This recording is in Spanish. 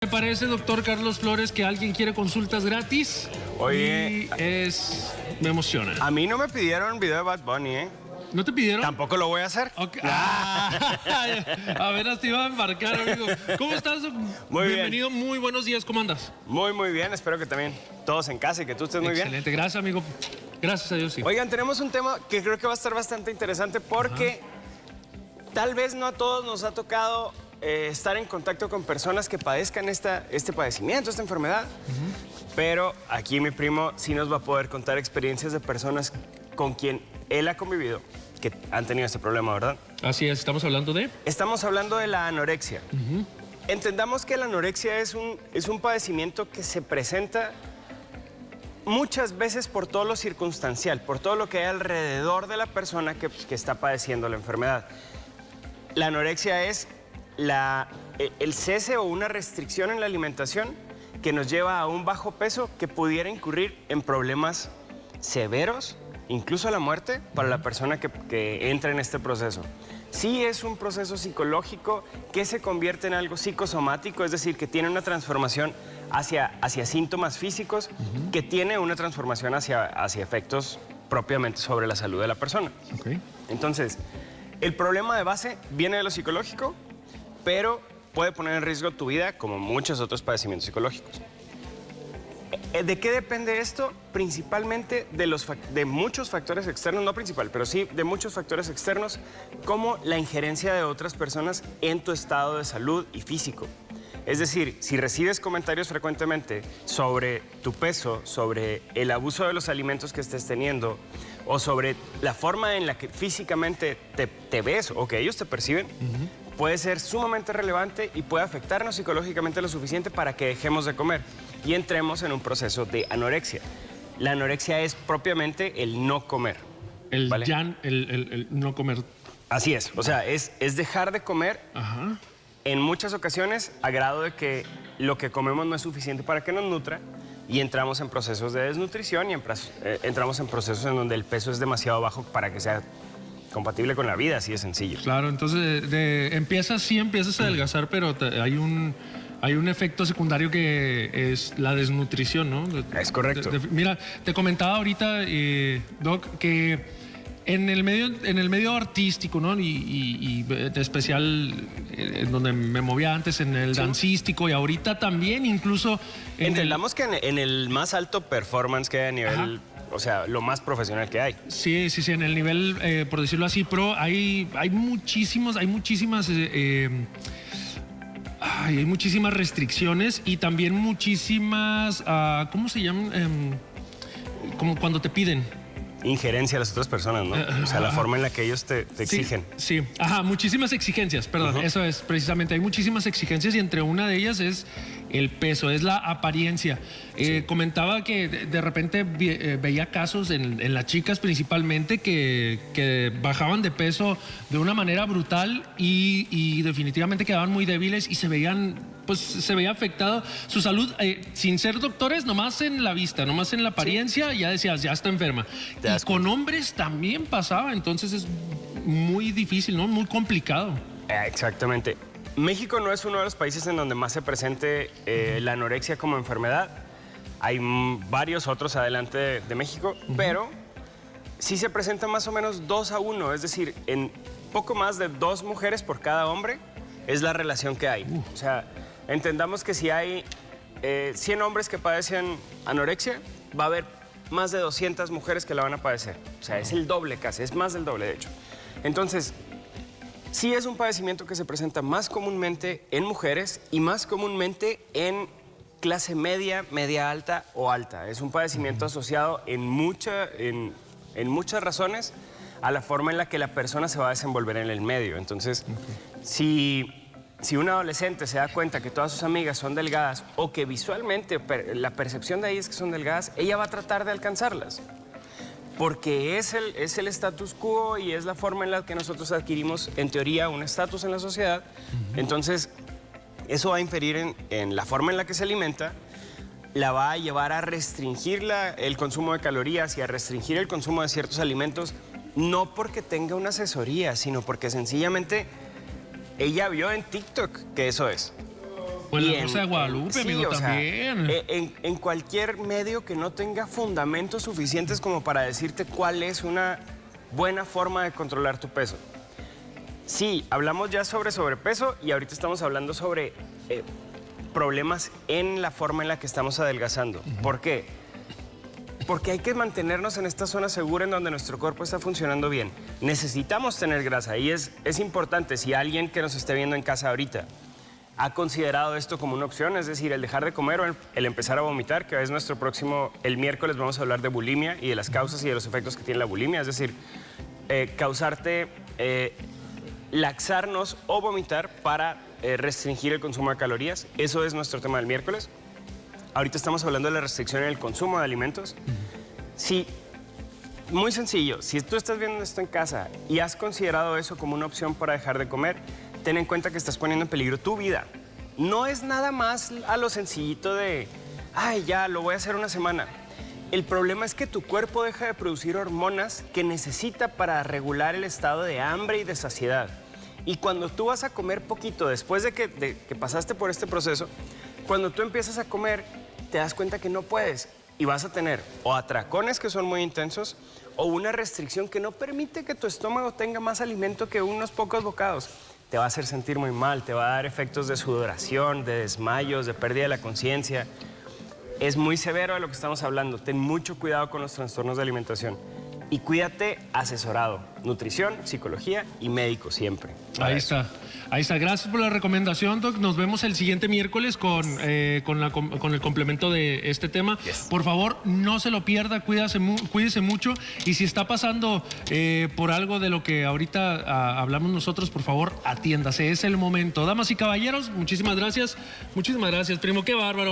Me parece, doctor Carlos Flores, que alguien quiere consultas gratis. Oye, Me emociona. a mí no me pidieron video de Bad Bunny, ¿eh? ¿No te pidieron? Tampoco lo voy a hacer. Okay. Apenas te iba a embarcar, amigo. ¿Cómo estás? Muy bien. Bienvenido, muy buenos días. ¿Cómo andas? Muy bien. Espero que también todos en casa y que tú estés muy bien. Excelente, gracias, amigo. Gracias a Dios, sí. Oigan, tenemos un tema que creo que va a estar bastante interesante porque tal vez no a todos nos ha tocado estar en contacto con personas que padezcan este padecimiento, esta enfermedad. Pero aquí mi primo sí nos va a poder contar experiencias de personas con quien él ha convivido que han tenido este problema, ¿verdad? Así es, estamos hablando de... Estamos hablando de la anorexia. Entendamos que la anorexia es un padecimiento que se presenta muchas veces por todo lo circunstancial, por todo lo que hay alrededor de la persona que está padeciendo la enfermedad. La anorexia es el cese o una restricción en la alimentación que nos lleva a un bajo peso que pudiera incurrir en problemas severos, incluso a la muerte, para la persona que entra en este proceso. Sí es un proceso psicológico que se convierte en algo psicosomático, es decir, que tiene una transformación hacia síntomas físicos, que tiene una transformación hacia efectos propiamente sobre la salud de la persona. Okay. Entonces, el problema de base viene de lo psicológico, pero puede poner en riesgo tu vida como muchos otros padecimientos psicológicos. ¿De qué depende esto? Principalmente de muchos factores externos, no principal, pero sí de muchos factores externos, como la injerencia de otras personas en tu estado de salud y físico. Es decir, si recibes comentarios frecuentemente sobre tu peso, sobre el abuso de los alimentos que estés teniendo, o sobre la forma en la que físicamente te ves o que ellos te perciben, puede ser sumamente relevante y puede afectarnos psicológicamente lo suficiente para que dejemos de comer y entremos en un proceso de anorexia. La anorexia es propiamente el no comer. ¿vale? El no comer. Así es, o sea, es dejar de comer en muchas ocasiones a grado de que lo que comemos no es suficiente para que nos nutra y entramos en procesos de desnutrición y entramos en procesos en donde el peso es demasiado bajo para que sea compatible con la vida, así de sencillo. Claro, entonces empiezas a adelgazar, pero hay un efecto secundario que es la desnutrición, ¿no? Es correcto. Mira, te comentaba ahorita, Doc, que en el medio artístico, ¿no? Y de especial en donde me movía antes, en el dancístico y ahorita también, incluso... Entendamos que en el más alto performance que hay a nivel... O sea, lo más profesional que hay. Sí, en el nivel, por decirlo así, pro, hay muchísimas restricciones y también muchísimas, ¿cómo se llaman? Como cuando te piden. Injerencia a las otras personas, ¿no? O sea, la forma en la que ellos te exigen. Sí, muchísimas exigencias, perdón, eso es precisamente. Hay muchísimas exigencias y entre una de ellas es el peso, es la apariencia. Comentaba que de repente veía casos en las chicas principalmente que bajaban de peso de una manera brutal y definitivamente quedaban muy débiles y se veía afectada su salud, sin ser doctores, nomás en la vista, nomás en la apariencia, ya decías, ya está enferma. Y con hombres también pasaba, entonces es muy difícil, ¿no? Muy complicado. Exactamente. México no es uno de los países en donde más se presente la anorexia como enfermedad. Hay varios otros adelante de México, pero sí se presenta más o menos 2 a 1, es decir, en poco más de 2 mujeres por cada hombre es la relación que hay. O sea, entendamos que si hay 100 hombres que padecen anorexia, va a haber más de 200 mujeres que la van a padecer. O sea, es el doble casi, es más del doble de hecho. Entonces, sí es un padecimiento que se presenta más comúnmente en mujeres y más comúnmente en clase media, media alta o alta. Es un padecimiento asociado en muchas razones a la forma en la que la persona se va a desenvolver en el medio. Entonces, si un adolescente se da cuenta que todas sus amigas son delgadas o que visualmente la percepción de ellas es que son delgadas, ella va a tratar de alcanzarlas. Porque es el status quo y es la forma en la que nosotros adquirimos, en teoría, un estatus en la sociedad. Entonces, eso va a inferir en la forma en la que se alimenta, la va a llevar a restringir el consumo de calorías y a restringir el consumo de ciertos alimentos, no porque tenga una asesoría, sino porque sencillamente ella vio en TikTok que eso es. O en Y la Rosa de Guadalupe, sí, amigo, o sea, también. en cualquier medio que no tenga fundamentos suficientes como para decirte cuál es una buena forma de controlar tu peso. Sí, hablamos ya sobre sobrepeso y ahorita estamos hablando sobre problemas en la forma en la que estamos adelgazando. ¿Por qué? Porque hay que mantenernos en esta zona segura en donde nuestro cuerpo está funcionando bien. Necesitamos tener grasa y es importante. Si alguien que nos esté viendo en casa ahorita ha considerado esto como una opción, es decir, el dejar de comer o el empezar a vomitar, que es nuestro próximo, el miércoles vamos a hablar de bulimia y de las causas y de los efectos que tiene la bulimia, es decir, causarte, laxarnos o vomitar para restringir el consumo de calorías. Eso es nuestro tema del miércoles. Ahorita estamos hablando de la restricción en el consumo de alimentos. Sí, muy sencillo, si tú estás viendo esto en casa y has considerado eso como una opción para dejar de comer, ten en cuenta que estás poniendo en peligro tu vida. No es nada más a lo sencillito de, ay, ya, lo voy a hacer una semana. El problema es que tu cuerpo deja de producir hormonas que necesita para regular el estado de hambre y de saciedad. Y cuando tú vas a comer poquito, después de que pasaste por este proceso, cuando tú empiezas a comer, te das cuenta que no puedes y vas a tener o atracones que son muy intensos o una restricción que no permite que tu estómago tenga más alimento que unos pocos bocados. Te va a hacer sentir muy mal, te va a dar efectos de sudoración, de desmayos, de pérdida de la conciencia. Es muy severo de lo que estamos hablando. Ten mucho cuidado con los trastornos de alimentación. Y cuídate asesorado. Nutrición, psicología y médico siempre. Ahí está. Ahí está. Gracias por la recomendación, Doc. Nos vemos el siguiente miércoles con el complemento de este tema. Yes. Por favor, no se lo pierda, cuídese mucho. Y si está pasando por algo de lo que ahorita hablamos nosotros, por favor, atiéndase. Es el momento. Damas y caballeros, muchísimas gracias. Muchísimas gracias, primo. Qué bárbaro.